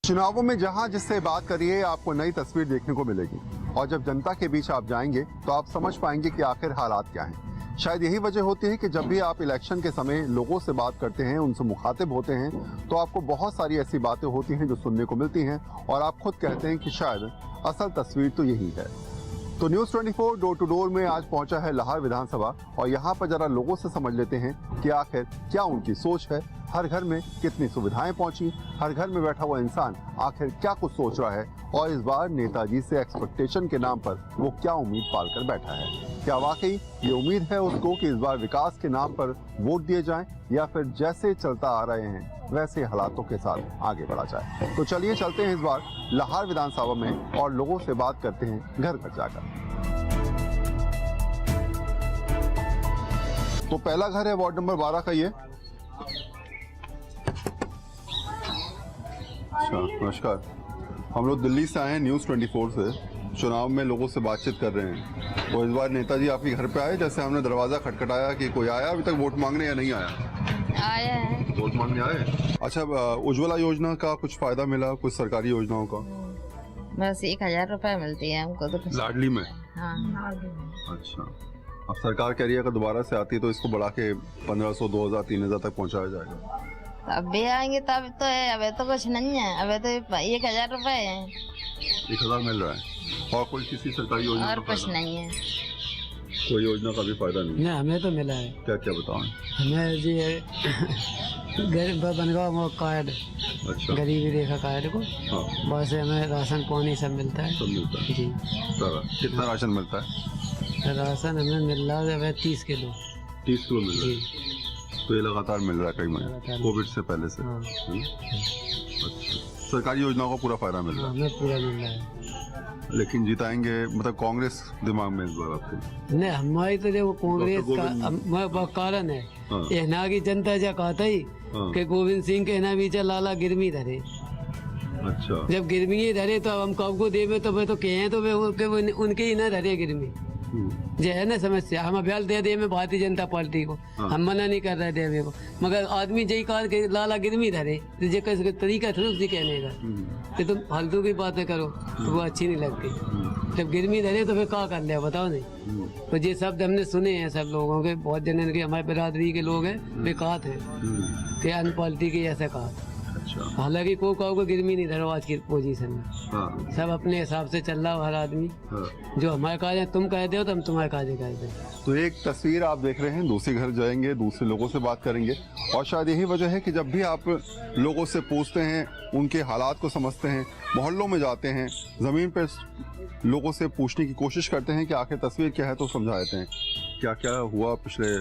चुनावों में जहां जिससे बात करिए आपको नई तस्वीर देखने को मिलेगी और जब जनता के बीच आप जाएंगे तो आप समझ पाएंगे कि आखिर हालात क्या हैं। शायद यही वजह होती है कि जब भी आप इलेक्शन के समय लोगों से बात करते हैं, उनसे मुखातिब होते हैं, तो आपको बहुत सारी ऐसी बातें होती हैं जो सुनने को मिलती हैं और आप खुद कहते हैं कि शायद असल तस्वीर तो यही है। तो न्यूज़ 24 डोर टू डोर में आज पहुंचा है लाहौर विधानसभा और यहाँ पर जरा लोगों से समझ लेते हैं कि आखिर क्या उनकी सोच है, हर घर में कितनी सुविधाएं पहुंची, हर घर में बैठा हुआ इंसान आखिर क्या कुछ सोच रहा है और इस बार नेताजी से एक्सपेक्टेशन के नाम पर वो क्या उम्मीद पाल कर बैठा है। क्या वाकई ये उम्मीद है उसको कि इस बार विकास के नाम पर वोट दिए जाएं या फिर जैसे चलता आ रहे हैं वैसे हालातों के साथ आगे बढ़ा जाए। तो चलिए चलते हैं इस बार लाहौर विधानसभा में और लोगों से बात करते हैं घर घर जाकर। तो पहला घर है वार्ड नंबर 12 का ये। अच्छा, नमस्कार। हम लोग दिल्ली से आए हैं न्यूज़ 24 से, चुनाव में लोगों से बातचीत कर रहे हैं। तो इस बार नेताजी आपके घर पे आए, जैसे हमने दरवाजा खटखटाया कि कोई आया अभी तक वोट मांगने या नहीं आया? आया है। वोट मांगने आए। अच्छा, उज्ज्वला योजना का कुछ फायदा मिला, कुछ सरकारी योजनाओं का? बस 1000 रुपए मिलती है हमको तो कुछ। लाडली में? हाँ। अच्छा, अब सरकार कह रही है अगर दोबारा से आती है तो इसको बढ़ा के 1500, 2000, 3000 तक पहुंचाया जाएगा। अब भी आएंगे तब तो है, अबे तो कुछ नहीं है, अबे तो 1000 रुपए है। 1000 मिल रहा है और कोई किसी सरकारी योजना और का कुछ फायदा? नहीं है। कोई योजना का भी फायदा नहीं? नहीं, हमें तो मिला है। क्या क्या बताएं? हमें जी गरीब बनगा वो कार्ड, अच्छा, गरीबी रेखा कार्ड को, हाँ, बस हमें राशन पानी सब मिलता है। सब मिलता है। जी, कितना राशन मिलता है? राशन हमें मिल रहा है 30 किलो। 30 किलो मिल रहा जी, है। तो ये लगातार मिल रहा है कई महीने, लगातार। कोविड से पहले से। हाँ, अच्छा, सरकारी योजनाओं का पूरा फायदा मिल रहा हमें पूरा मिल रहा है। है। लेकिन जिताएंगे मतलब कांग्रेस दिमाग में इस बार आपके? नहीं, हमारी तो देखो कांग्रेस डॉक्टर का कारण है। हाँ। यहाँ की जनता जो कहता ही हाँ। कि गोविंद सिंह के ना बीचा लाला गिरमी धरे। अच्छा, जब गिरमी ही धरे तो अब हम कब को देवे तो वे तो कहे तो वे उनके ही ना धरे गिरमी। जो है ना समस्या, हम अभ्यास दे दिए में भारतीय जनता पार्टी को। हाँ। हम मना नहीं कर रहे देवे को, मगर आदमी जय कहा कि लाला गिरमी धरे तो जे कैसे तरीका थोड़ा उसी कहने का कि तुम फालतू की बातें करो तो वो अच्छी नहीं लगती। जब गिरमी धरे तो फिर क्या कर लिया बताओ नहीं। तो ये शब्द हमने सुने हैं सब लोगों के, बहुत जन के हमारे बिरादरी के लोग हैं वे कहा थे कि अन्य पार्टी के ऐसा कहा। अच्छा, हालांकि को कहो को गिरमी नहीं धरो आज की पोजीशन में। हाँ, सब अपने हिसाब से चल रहा हो हर आदमी। हाँ। जो हमारे काज है तुम कहते हो तो हम तुम्हारे काज कह दे। तो एक तस्वीर आप देख रहे हैं, दूसरे घर जाएंगे, दूसरे लोगों से बात करेंगे और शायद यही वजह है कि जब भी आप लोगों से पूछते हैं, उनके हालात को समझते हैं, मोहल्लों में जाते हैं, ज़मीन पर लोगों से पूछने की कोशिश करते हैं कि आखिर तस्वीर क्या है, तो समझा देते हैं क्या क्या हुआ पिछले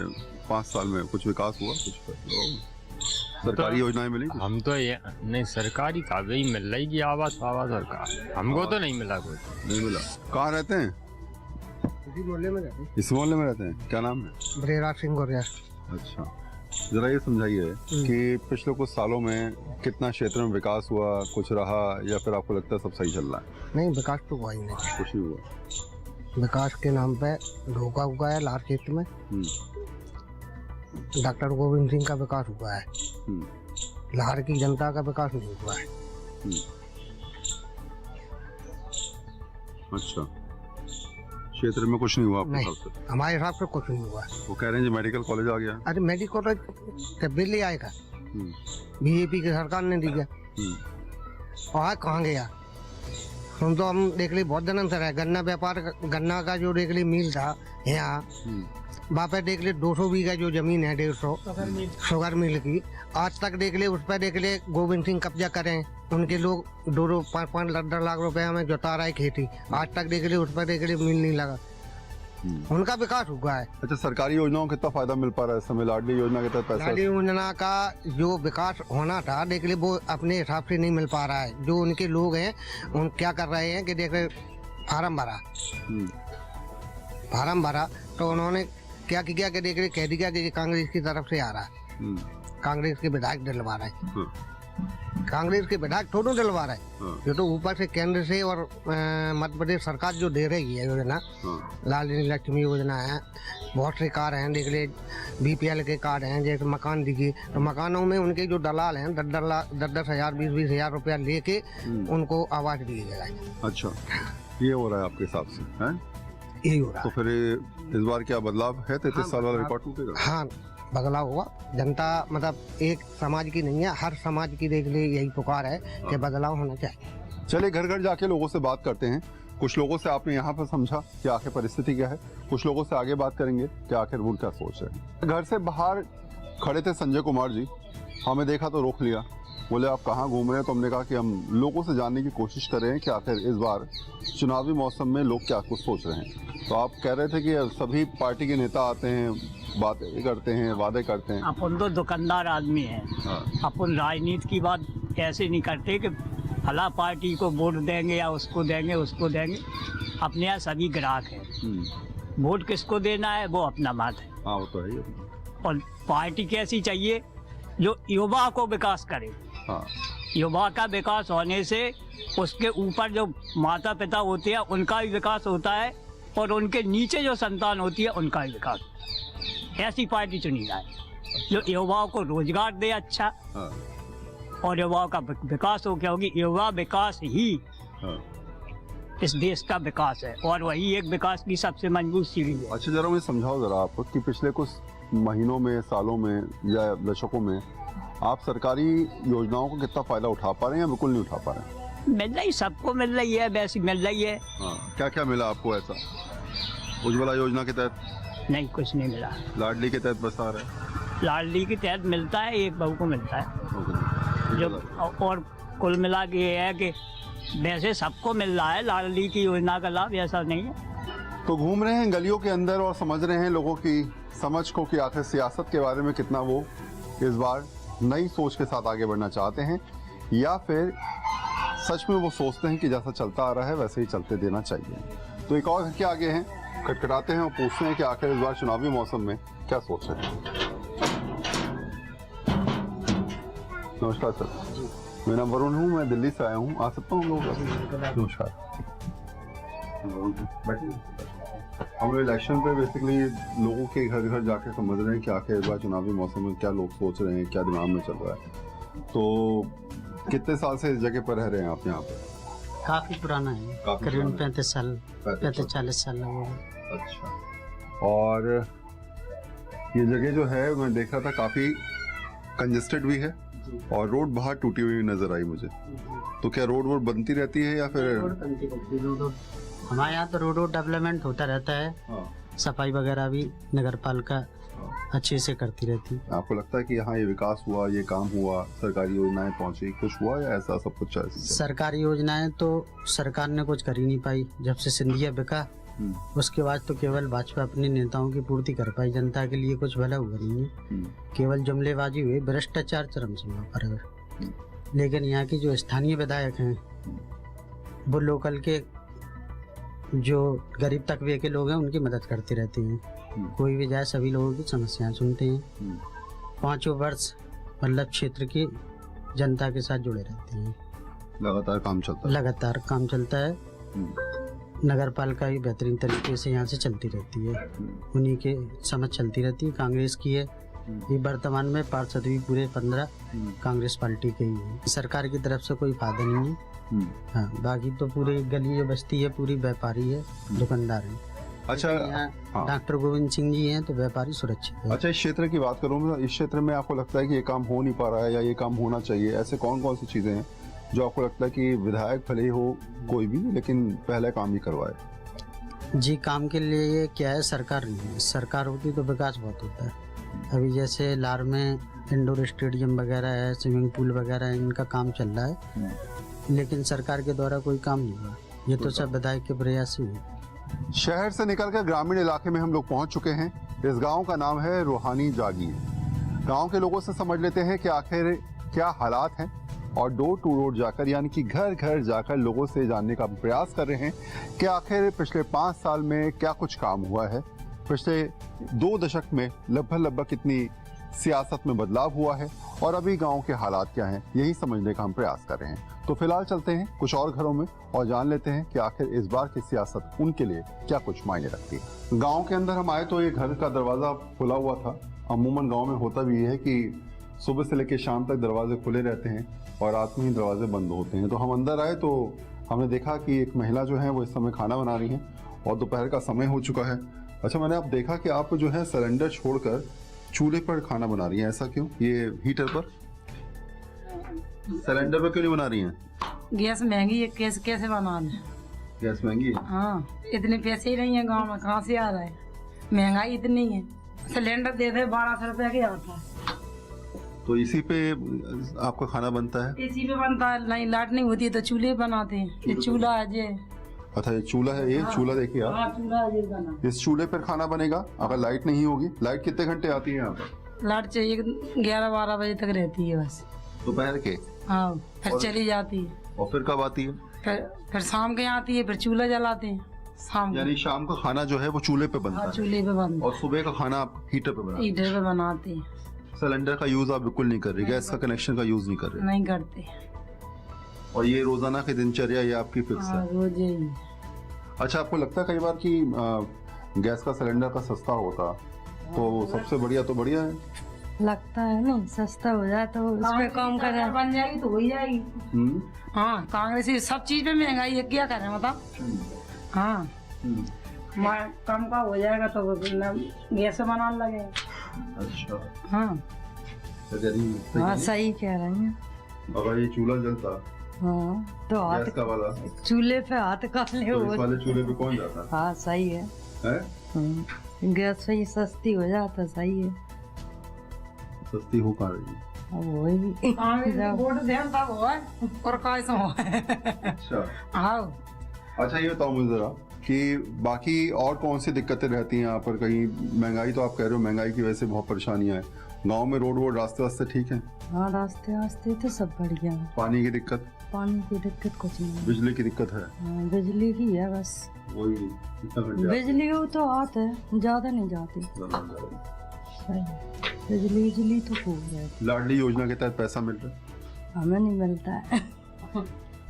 5 साल में, कुछ विकास हुआ, कुछ सरकारी योजनाएं मिली? हम तो ये नहीं, सरकारी कागज मिल रही की आवाज सरकार, हमको तो नहीं मिला कुछ। नहीं मिला। कहाँ रहते हैं? इसी मोहल्ले में रहते हैं। इस मोहल्ले में रहते हैं। क्या नाम है? बृहराज सिंह गोरिया। अच्छा, जरा ये समझाइए कि पिछले कुछ सालों में कितना क्षेत्र में विकास हुआ, कुछ रहा या फिर आपको लगता है सब सही चल रहा है? नहीं, विकास तो हुआ ही नहीं। कुछ ही हुआ। विकास के नाम पे धोखा हुआ है लाहौर क्षेत्र में। डॉक्टर गोविंद सिंह का विकास हुआ है, लाहौर की जनता का विकास नहीं हुआ है। अच्छा, क्षेत्र में कुछ नहीं हुआ आपके नहीं, हिसाब से? हमारे हिसाब से कुछ नहीं हुआ है। वो कह रहे हैं जी मेडिकल कॉलेज आ गया। अरे मेडिकल कॉलेज कब बिल आएगा? बीजेपी की सरकार ने दिया और कहाँ गया? सुन तो हम देख ली बहुत जनन से रहे, गन्ना व्यापार, गन्ना का जो देख ली मिल था यहाँ, वहाँ पे देख ले 200 बीघा जो जमीन है, 150 शुगर मिल की, आज तक देख ले उस पर देख ले गोविंद सिंह कब्जा करें, उनके लोग 2-5 लाख रुपए में जुटा रहा है खेती, आज तक देख ले उस पर देख ले मिल नहीं लगा। उनका विकास हुआ है। अच्छा, सरकारी योजनाओं का कितना फायदा मिल पा रहा है इस समय? लाडली योजना के तहत पैसा? लाडली योजना का जो विकास होना था देख ले वो अपने हिसाब से नहीं मिल पा रहा है। जो उनके लोग हैं उन क्या कर रहे हैं कि देख रहे फार्म भरा तो उन्होंने क्या किया कि देख रहे कह दिया कि कांग्रेस की तरफ से आ रहा है, कांग्रेस के विधायक दिलवा रहे हैं। कांग्रेस के विधायक थोड़ा दिलवा रहा है, हाँ, ये तो ऊपर से केंद्र से और मध्य प्रदेश सरकार जो दे रही है योजना, हाँ, लाल लक्ष्मी योजना है, बहुत से कार्ड हैं, देख ले बीपीएल के कार्ड हैं, जैसे मकान दिखे तो मकानों में उनके जो दलाल हैं 10 हजार 20 हजार रुपया लेके उनको आवाज दिए जाए। अच्छा, ये हो रहा है आपके हिसाब से, हैं? यही हो रहा तो है। फिर इस बार क्या बदलाव है? 33 साल वाला रिकॉर्ड टूटेगा? हाँ, बदलाव हुआ। जनता मतलब एक समाज की नहीं है, हर समाज की देख ले यही पुकार है कि बदलाव होना चाहिए। चलिए घर घर जाके लोगों से बात करते हैं। कुछ लोगों से आपने यहाँ पर समझा कि आखिर परिस्थिति क्या है, कुछ लोगों से आगे बात करेंगे कि आखिर वो क्या सोच रहे हैं। घर से बाहर खड़े थे संजय कुमार जी, हमें देखा तो रोक लिया, बोले आप कहाँ घूम रहे हैं? तो हमने कहा कि हम लोगों से जानने की कोशिश कर रहे हैं कि आखिर इस बार चुनावी मौसम में लोग क्या कुछ सोच रहे हैं। तो आप कह रहे थे कि सभी पार्टी के नेता आते हैं, बातें करते हैं, वादे करते हैं। अपन तो दुकानदार आदमी है, हाँ, अपन राजनीति की बात ऐसे नहीं करते कि फला पार्टी को वोट देंगे या उसको देंगे। अपने यहाँ सभी ग्राहक हैं, वोट किसको देना है वो अपना बात है। हाँ, वो तो है ही। और पार्टी कैसी चाहिए जो युवा को विकास करे। हाँ, युवा का विकास होने से उसके ऊपर जो माता पिता होते हैं उनका भी विकास होता है और उनके नीचे जो संतान होती है उनका भी विकास होता है। ऐसी पार्टी चुनी जाए जो युवाओं को रोजगार दे अच्छा, हाँ, और युवाओं का विकास हो, क्योंकि युवा विकास ही हाँ। इस देश का विकास है और वही एक विकास की सबसे मजबूत सीढ़ी है। अच्छा, जरा मुझे समझाओ जरा आप कि पिछले कुछ महीनों में, सालों में या दशकों में आप सरकारी योजनाओं को कितना फायदा उठा पा रहे हैं या बिल्कुल नहीं उठा पा रहे हैं? मिल रही, सबको मिल रही है, वैसी मिल रही है। हाँ, क्या क्या मिला आपको ऐसा? उज्ज्वला योजना के तहत, नहीं, कुछ नहीं मिला। लाडली के तहत बस आ रहा है? लाडली के तहत मिलता है, एक बहू को मिलता है जो, और कुल मिला के ये है कि वैसे सबको मिल रहा है लाडली की योजना का लाभ, ऐसा नहीं है। तो घूम रहे हैं गलियों के अंदर और समझ रहे हैं लोगों की समझ को कि आखिर सियासत के बारे में कितना वो इस बार नई सोच के साथ आगे बढ़ना चाहते हैं या फिर सच में वो सोचते हैं कि जैसा चलता आ रहा है वैसे ही चलते देना चाहिए। तो एक और घर के आगे हैं, खटखटाते हैं और पूछते हैं कि आखिर इस बार चुनावी मौसम में क्या सोच रहे हैं। नमस्कार सर, मेरा नाम वरुण हूँ, मैं दिल्ली से आया हूँ, आ सकता हूँ लोग? नमस्कार। हम इलेक्शन पे बेसिकली लोगों के घर घर जाके समझ रहे हैं कि आखिर इस बार चुनावी मौसम में क्या लोग सोच रहे हैं, क्या दिमाग में चल रहा है। तो कितने साल से इस जगह पर रह रहे हैं आप यहाँ पे? काफी पुराना है, काफी करीबन पुराना है। 35 साल 40 साल लगे हुए। अच्छा, और ये जगह जो है मैं देख रहा था काफी कंजेस्टेड भी है और रोड बाहर टूटी हुई नजर आई मुझे। तो क्या रोड बनती रहती है या फिर? रोड हमारे यहाँ तो रोड डेवलपमेंट होता रहता है, हाँ, सफाई वगैरह भी नगर पालिका अच्छे से करती रहती। आपको लगता है कि यहाँ ये विकास हुआ, ये काम हुआ, सरकारी योजनाएं पहुंची, कुछ हुआ या ऐसा सब कुछ ऐसे? सरकारी योजनाएं तो सरकार ने कुछ कर ही नहीं पाई। जब से सिंधिया बिका उसके बाद तो केवल भाजपा अपने नेताओं की पूर्ति कर पाई, जनता के लिए कुछ भला हुआ नहीं है। केवल जुमलेबाजी हुई, भ्रष्टाचार चरम सीमा पर है। लेकिन यहाँ की जो स्थानीय विधायक हैं वो लोकल के जो गरीब तबके के लोग हैं उनकी मदद करते रहते हैं। कोई भी जाए सभी लोगों की समस्याएं सुनते हैं। 5 वर्ष मतलब क्षेत्र की जनता के साथ जुड़े रहते हैं। लगातार काम चलता है? लगातार काम चलता है। नगर पालिका भी बेहतरीन तरीके से यहाँ से चलती रहती है, उन्हीं के समझ चलती रहती है। कांग्रेस की है, ये वर्तमान में पार्षद भी पूरे 15 कांग्रेस पार्टी के ही है। सरकार की तरफ से कोई फायदा नहीं है। हाँ, बाकी तो पूरी गली बस्ती है, पूरी व्यापारी है, दुकानदार है। अच्छा, हाँ। डॉक्टर गोविंद सिंह जी हैं तो व्यापारी सुरक्षित है। अच्छा, इस क्षेत्र की बात करूँ मैं, इस क्षेत्र में आपको लगता है कि ये काम हो नहीं पा रहा है या ये काम होना चाहिए, ऐसे कौन कौन सी चीजें हैं जो आपको लगता है कि विधायक भले ही हो कोई भी, लेकिन पहले काम ही करवाए? जी, काम के लिए क्या है, सरकार नहीं है। सरकार होती तो विकास बहुत होता है। अभी जैसे लार में इंडोर स्टेडियम वगैरह है, स्विमिंग पूल वगैरह है, इनका काम चल रहा है, लेकिन सरकार के द्वारा कोई काम नहीं हुआ। ये तो सब विधायक के प्रयास ही है। शहर से निकलकर ग्रामीण इलाके में हम लोग पहुंच चुके हैं। इस गांव का नाम है रूहानी जागीर। गांव के लोगों से समझ लेते हैं कि आखिर क्या हालात हैं और डोर टू डोर जाकर यानी कि घर घर जाकर लोगों से जानने का प्रयास कर रहे हैं कि आखिर पिछले 5 साल में क्या कुछ काम हुआ है, पिछले 2 दशक में लगभग कितनी सियासत में बदलाव हुआ है और अभी गांव के हालात क्या हैं, यही समझने का हम प्रयास कर रहे हैं। तो फिलहाल चलते हैं कुछ और घरों में और जान लेते हैं कि आखिर इस बार की सियासत उनके लिए क्या कुछ मायने रखती है। गांव के अंदर हम आए तो ये घर का दरवाजा खुला हुआ था। अमूमन गांव में होता भी ये है कि सुबह से लेकर शाम तक दरवाजे खुले रहते हैं और रात में ही दरवाजे बंद होते हैं। तो हम अंदर आए तो हमने देखा कि एक महिला जो है वो इस समय खाना बना रही है और दोपहर का समय हो चुका है। अच्छा, मैंने आप देखा कि आप जो है सिलेंडर छोड़कर चूल्हे पर खाना बना रही हैं, ऐसा क्यों? ये हीटर पर, सिलेंडर पर क्यों नहीं बना रही हैं? गैस महंगी है, कैसे कैसे बनाना? गैस महंगी है? हाँ, इतने पैसे ही नहीं है गांव में, कहाँ से आ रहा है? महंगाई इतनी है, सिलेंडर दे दे 1200 रुपया के आता है। तो इसी पे आपका खाना बनता है? इसी पे बनता है, नहीं लाइट नहीं होती है तो चूल्हे बनाते हैं। ये चूल्हा है जे। अच्छा, ये चूल्हा है, ये चूल्हा देखिए आप। हाँ, चूल्हा है जे बना। इस चूल्हे पर खाना बनेगा अगर लाइट नहीं होगी। लाइट कितने घंटे आती है यहाँ पर? लाइट चाहिए 11-12 बजे तक रहती है बस। दोपहर के? हाँ, फिर चली जाती है। और फिर कब आती है? फिर शाम के आती है, फिर चूल्हा जलाते हैं शाम को। यानी शाम का खाना जो है वो चूल्हे पे बनता हाँ, है चूल्हे पे बनता और सुबह का खाना आप हीटर पे बनाते हैं। हीटर पे बनाते हैं। सिलेंडर का यूज आप बिल्कुल नहीं कर रहे, गैस का कनेक्शन का यूज नहीं कर रहे। नहीं करते। और ये रोजाना की दिनचर्या ये आपकी फिक्स हाँ, है? रोज यही। अच्छा, आपको लगता है कई बार कि गैस का सिलेंडर का सस्ता होता तो सबसे बढ़िया तो बढ़िया है? लगता है नहीं, सस्ता हो जाए तो उस पे कम करे। बन जाएगी तो हो ही जाएगी। हाँ, कांग्रेस सब चीज पे महंगाई है, क्या करें बताओ? हाँ, कम का हो जाएगा तो गैस बनाने लगे। अच्छा। हाँ, हाँ, सही कह रही हैं। अगर ये चूल्हा जलता हाँ तो हाथ गैस का वाला, चूल्हे पे हाथ काले तो हो। इस वाले चूल्हे पे कौन जाता हाँ, सही है। है? गैस से ही सस्ती हो जाता, सही है। सस्ती हो पा रही है। वही कांग्रेस वोट दें तब हो और कैसे हो। अच्छा। हाँ, अच्छा, ये बताओ मुझे जरा कि बाकी और कौन सी दिक्कतें रहती हैं यहाँ पर? कहीं महंगाई तो आप कह रहे हो, महंगाई की वजह से बहुत परेशानियां हैं। गांव में रोड वोड रास्ते वास्ते ठीक है? हाँ, रास्ते वास्ते तो सब बढ़िया है। पानी की दिक्कत? पानी की दिक्कत कुछ नहीं है। बिजली की दिक्कत है? हाँ, बिजली की है बस। वही कितना घंटे बिजली वो तो आते है, ज्यादा नहीं जाती। सही। बिजली तो खूब है। लाडली योजना के तहत पैसा मिल रहा है? हमें नहीं मिलता है।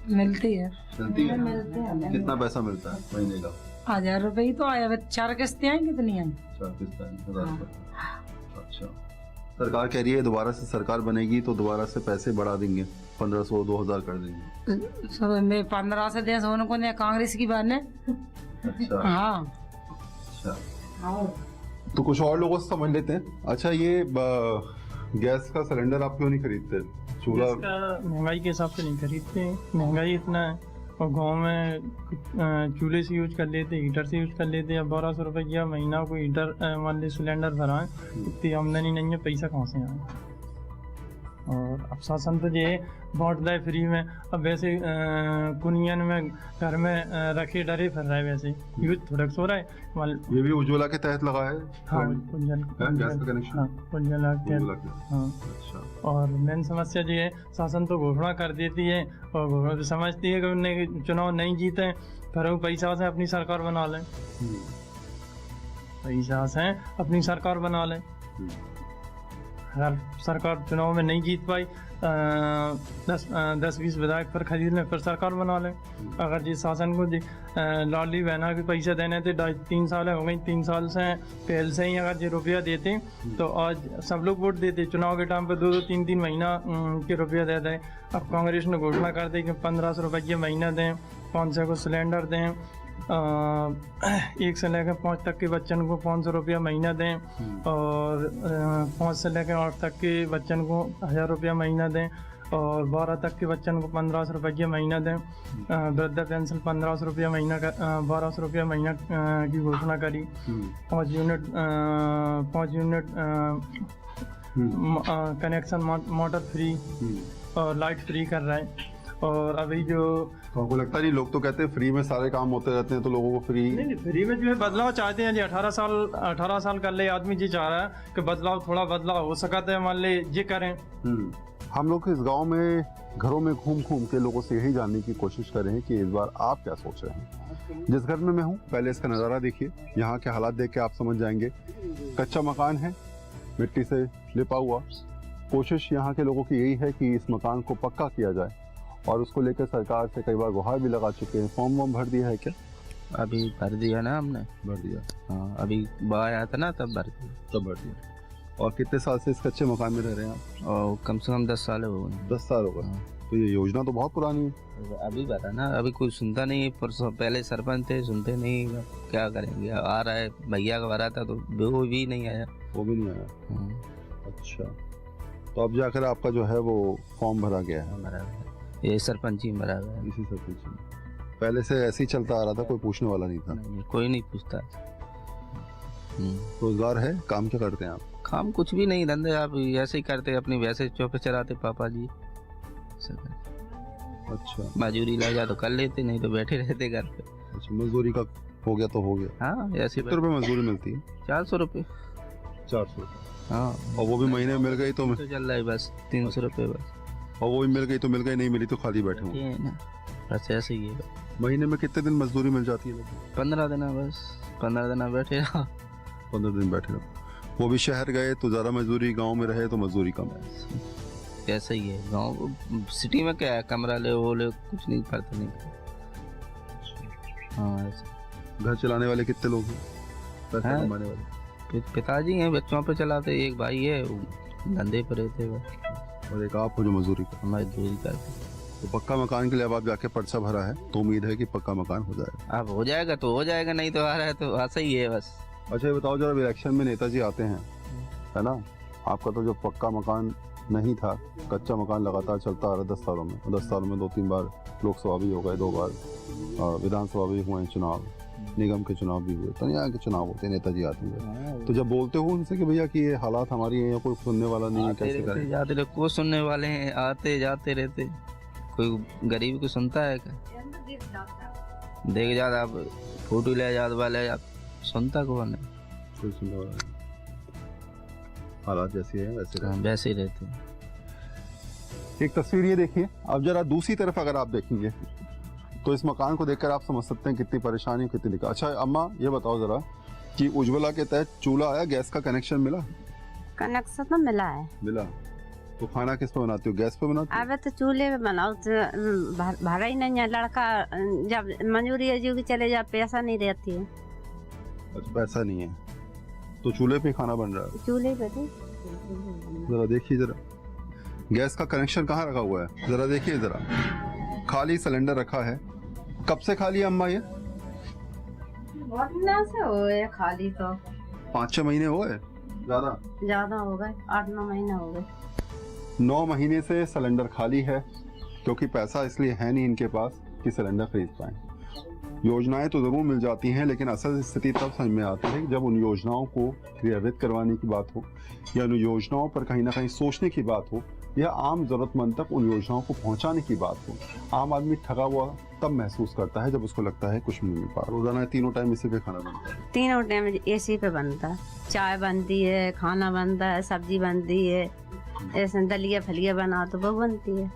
मिलती है। मिलती है? मिलते हैं। कितना पैसा मिलता है महीने का? 1000 रुपए ही तो आया। 4 किस्तें आई, कितनी आई? 4 किस्त है, 1000 रुपये। अच्छा, सरकार कह रही है दोबारा से सरकार बनेगी तो दोबारा से पैसे बढ़ा देंगे, 1500-2000 कर देंगे। सब में 15 से 10 होने को नहीं, कांग्रेस की बात है। अच्छा। हाँ, अच्छा, तो कुछ और लोगों से समझ लेते हैं। अच्छा, ये गैस का सिलेंडर आप क्यों नहीं खरीदते? चूल्हा महंगाई के हिसाब से नहीं खरीदते, महंगाई इतना है। और गांव में चूल्हे से यूज कर लेते, हीटर से यूज कर लेते। अब 1200 रुपया महीना को हीटर मान ली सिलेंडर भराएं, इतनी आमदनी नहीं है, पैसा कहाँ से आए? और अब शासन तो ये बांट रहा है फ्री में। अब वैसे कुनियन में घर में रखे डरे फिर रहा है, वैसे यूज थोड़ा सो रहा है। ये भी उज्ज्वला के तहत लगा है? हाँ, गैस का कनेक्शन? हाँ, उज्ज्वला के। हाँ। अच्छा। और मेन समस्या ये है, शासन तो घोषणा कर देती है और समझती है कि उन्हें चुनाव नहीं जीते, फिर वो पैसा से अपनी सरकार बना लें। पैसा से अपनी सरकार बना लें। अगर सरकार चुनाव में नहीं जीत पाई, 10-20 विधायक फिर खरीद लें, फिर सरकार बना लें। अगर जिस शासन को लाडली बहना के पैसे देने थे, 2-3 साल हो गई, 3 साल से पहले से ही अगर ये रुपया देते तो आज सब लोग वोट देते। चुनाव के टाइम पे 2-2, 3-3 महीना के रुपया दे दें। अब कांग्रेस ने घोषणा कर दी कि 1500 रुपये महीना दें, 500 को सिलेंडर दें, 1 से लेकर 5 तक के बच्चन को 500 रुपया महीना दें, और 5 से लेकर 8 तक के बच्चन को 1000 रुपया महीना दें, और 12 तक के बच्चन को 1500 रुपये महीना दें। वृद्धा पेंशन 1500 रुपया महीना का 1200 रुपया महीना की घोषणा करी। 5 यूनिट कनेक्शन मोटर फ्री और लाइट फ्री कर रहा है। और अभी जो तो आपको लगता नहीं, लोग तो कहते हैं फ्री में सारे काम होते रहते हैं, तो लोगों को फ्री नहीं, फ्री में जो है बदलाव चाहते हैं जी। 18 साल कर ले आदमी जी चाह रहा है कि बदलाव, थोड़ा बदलाव हो सकता है, मान ले ये करें। हम लोग इस गांव में घरों में घूम के लोगों से यही जानने की कोशिश कर रहे हैं कि इस बार आप क्या सोच रहे हैं। जिस घर में मैं हूँ, पहले इसका नज़ारा देखिए, यहाँ के हालात देख के आप समझ जाएंगे। कच्चा मकान है, मिट्टी से लिपा हुआ। कोशिश यहाँ के लोगों की यही है कि इस मकान को पक्का किया जाए और उसको लेकर सरकार से कई बार गुहार भी लगा चुके हैं। फॉर्म वॉर्म भर दिया है क्या? अभी भर दिया ना हमने। भर दिया? हाँ, अभी बाढ़ आया था ना तब भर दिया। तब भर दिया। और कितने साल से इस कच्चे मकान में रह रहे हैं आप? और कम से कम 10 साल हो गए। 10 साल हो गए। हाँ। तो ये योजना तो बहुत पुरानी है। अभी भरा ना, अभी कोई सुनता नहीं। परसों पहले सरपंच थे, सुनते नहीं। क्या करेंगे, आ रहा है भैया का भरा था तो वो भी नहीं आया। वो भी नहीं आया? हाँ। अच्छा, तो अब जाकर आपका जो है वो फॉर्म भरा गया है? भरा गया, ये सरपंच ही भरा गया। इसी सरपंच में पहले से ऐसे ही चलता आ रहा था, कोई पूछने वाला नहीं था? नहीं, कोई नहीं पूछता। रोजगार है? काम क्या करते हैं आप? काम कुछ भी नहीं, धंधे आप ऐसे ही करते, अपनी वैसे चौके चलाते पापा जी। अच्छा, मजूरी लग जा तो कर लेते, नहीं तो बैठे रहते घर पे। अच्छा, मजदूरी का हो गया तो हो गया। हाँ, ऐसे। कितने रुपए मजदूरी मिलती है? 400 रुपये। 400 रुपये? हाँ, और वो भी महीने में मिल गई तो चल रहा है बस 300 रुपये बस। और वो भी मिल गई तो मिल गई, नहीं मिली तो खाली बैठे हूँ ना, बस ऐसे ही है। महीने में कितने दिन मजदूरी मिल जाती है? 15 दिन बस। 15 दिन बैठे रहो। 15 दिन बैठे रहो। वो भी शहर गए तो ज़्यादा मजदूरी, गांव में रहे तो मजदूरी कम है। ऐसा ही है। गांव सिटी में क्या है, कमरा ले वो ले, कुछ नहीं पड़ता नहीं। हाँ, ऐसा। घर चलाने वाले कितने लोग हैं? पैसे हाँ? कमाने वाले? पिताजी हैं, बच्चों पे चलाते। एक भाई है, वो धंधे पर रहते बस। और एक आप हो जो मजदूरी करते? मजदूरी करते। तो पक्का मकान के लिए अब आप जाके पर्चा भरा है तो उम्मीद है कि पक्का मकान हो जाएगा। अब हो जाएगा तो हो जाएगा, नहीं तो आ रहा है तो ऐसा ही है बस। अच्छा, ये बताओ जरा, इलेक्शन में नेताजी आते हैं, है ना? आपका तो जो पक्का मकान नहीं था, कच्चा मकान लगातार चलता आ रहा है 10 सालों में। 10 सालों में 2-3 बार लोकसभा भी हो गए, 2 बार विधानसभा भी हुए हैं चुनाव, निगम के चुनाव भी हुए, तो यहाँ के चुनाव होते हैं, नेताजी आते हैं। तो जब बोलते हो उनसे कि भैया कि ये हालात हमारी हैं या कोई सुनने वाला नहीं है, कैसे करें? जाते रहते, कोई सुनने वाले हैं, आते जाते रहते। कोई गरीब को सुनता है क्या? देख जाता आप फोटो ले जात वाले, आप सुनता कौन है? कोई सुनने वाला नहीं। हालात जैसे हैं वैसे ही रहते हैं। एक तस्वीर ये देखिए। अब जरा दूसरी तरफ अगर आप देखेंगे तो इस मकान को देखकर आप समझ सकते हैं कितनी परेशानी, कितनी दिक्कत। अच्छा अम्मा, ये बताओ जरा कि उज्ज्वला के तहत चूल्हा आया, गैस का कनेक्शन मिला? कनेक्शन तो मिला है। मिला। तो खाना किस पे बनाती हो? गैस पे बनाती हो? अब तो चूल्हे पे बनाओ, भरा ही नहीं है। लड़का जब मजूरी अजूरी चले जा, पैसा नहीं रहती है। अच्छा, पैसा नहीं है तो चूल्हे पे खाना बन रहा है? चूल्हे पे तो जरा देखिए, जरा गैस का कनेक्शन कहाँ रखा हुआ है? जरा देखिए, जरा खाली सिलेंडर रखा है। कब से खाली है अम्मा ये? बहुत दिन से हो गए खाली, तो 5-6 महीने हो गए? ज्यादा हो गए, 8-9 महीने हो गए। 9 महीने से सिलेंडर खाली है क्योंकि पैसा इसलिए है नहीं इनके पास कि सिलेंडर खरीद पाए। योजनाएं तो जरूर मिल जाती हैं, लेकिन असल स्थिति तब समझ में आती है जब उन योजनाओं को क्रियान्वित करवाने की बात हो या उन योजनाओं पर कहीं ना कहीं सोचने की बात हो या आम जरूरतमंद तक उन योजनाओं को पहुंचाने की बात हो। आम आदमी ठगा हुआ तब महसूस करता है जब उसको लगता है कुछ नहीं मिल पा रहा। रोजाना 3 टाइम इसी पे खाना बनता है? 3 टाइम एसी पे बनता है। चाय बनती है, खाना बनता है, सब्जी बनती है, ऐसे दलिया फलिया बना तो वो बनती है।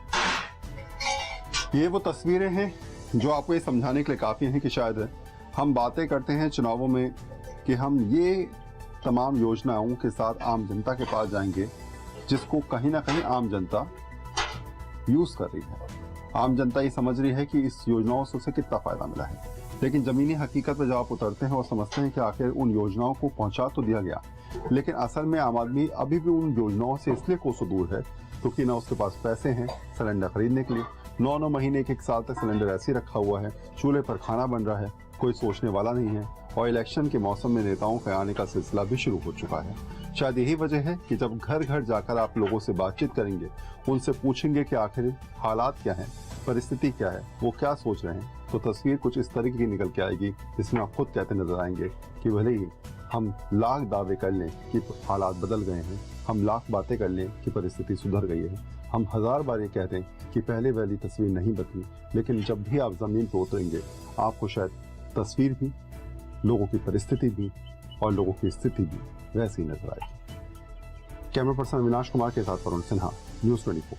ये वो तस्वीरें हैं जो आपको ये समझाने के लिए काफ़ी हैं कि शायद हम बातें करते हैं चुनावों में कि हम ये तमाम योजनाओं के साथ आम जनता के पास जाएंगे जिसको कहीं ना कहीं आम जनता यूज़ कर रही है। आम जनता ये समझ रही है कि इस योजनाओं से उसे कितना फ़ायदा मिला है, लेकिन ज़मीनी हकीकत पर जब आप उतरते हैं और समझते हैं कि आखिर उन योजनाओं को पहुंचा तो दिया गया, लेकिन असल में आम आदमी अभी भी उन योजनाओं से इसलिए कोसों दूर है क्योंकि ना उसके पास पैसे हैं सिलेंडर खरीदने के लिए। 9 महीने 1 साल तक सिलेंडर ऐसे ही रखा हुआ है, चूल्हे पर खाना बन रहा है, कोई सोचने वाला नहीं है। और इलेक्शन के मौसम में नेताओं के आने का सिलसिला भी शुरू हो चुका है। शायद यही वजह है कि जब घर घर जाकर आप लोगों से बातचीत करेंगे, उनसे पूछेंगे कि आखिर हालात क्या हैं, परिस्थिति क्या है, वो क्या सोच रहे हैं, तो तस्वीर कुछ इस तरीके की निकल के आएगी जिसमें आप खुद कहते नजर आएंगे कि भले ही हम लाख दावे कर लें कि हालात बदल गए हैं, हम लाख बातें कर लें कि परिस्थिति सुधर गई है, हम 1000 बार ये कह दें कि पहले वाली तस्वीर नहीं बदली, लेकिन जब भी आप ज़मीन पर उतरेंगे आपको शायद तस्वीर भी, लोगों की परिस्थिति भी और लोगों की स्थिति भी वैसी नजर आएगी। कैमरा पर्सन अविनाश कुमार के साथ वरुण सिन्हा, न्यूज़ 24।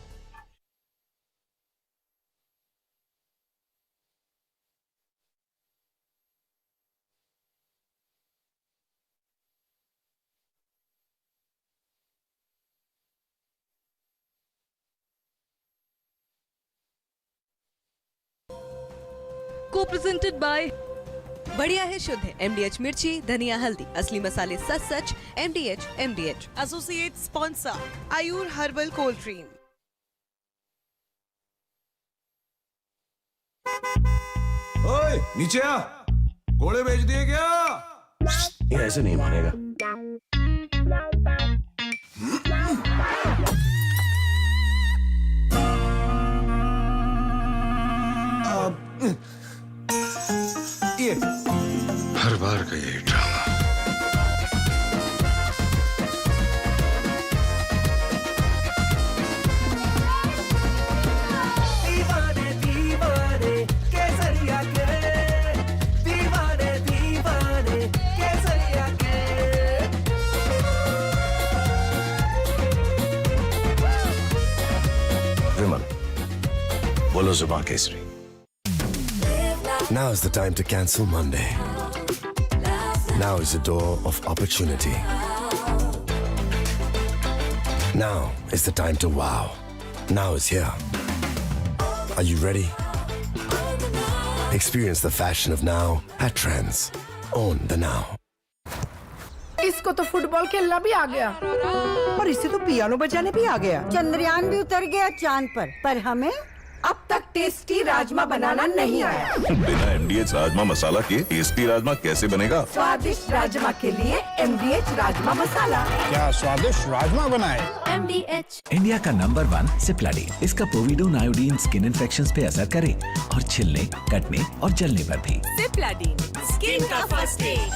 को प्रेजेंटेड बाय बढ़िया है, शुद्ध है, MDH मिर्ची, धनिया, हल्दी, असली मसाले सच सच, MDH। Associate sponsor Ayur herbal cold drink. ओए नीचे आ, घोड़े बेच दिए क्या? ये ऐसे नहीं मानेगा। ये हर बार का यही ड्रामा। दीवाने दीवाने केसरिया के, दीवाने दीवाने केसरिया के। विमल, बोलो जुबान Kesari. Now is the time to cancel Monday. Now is the door of opportunity. Now is the time to wow. Now is here. Are you ready? Experience the fashion of now at Trends. Own the now. इसको तो football खेलना भी आ गया और इसे तो piano बजाने भी आ गया। चंद्रयान भी उतर गया चांद पर हमें अब तक टेस्टी राजमा बनाना नहीं आया। बिना MDH राजमा मसाला के टेस्टी राजमा कैसे बनेगा? स्वादिष्ट राजमा के लिए MDH राजमा मसाला। क्या स्वादिष्ट राजमा बनाए? MDH इंडिया का नंबर 1 सिप्लाडीन। इसका पोविडोन आयोडीन स्किन इन्फेक्शंस पे असर करे और छिलने, कटने और जलने पर भी। सिप्लाडीन, स्किन का फर्स्ट एड।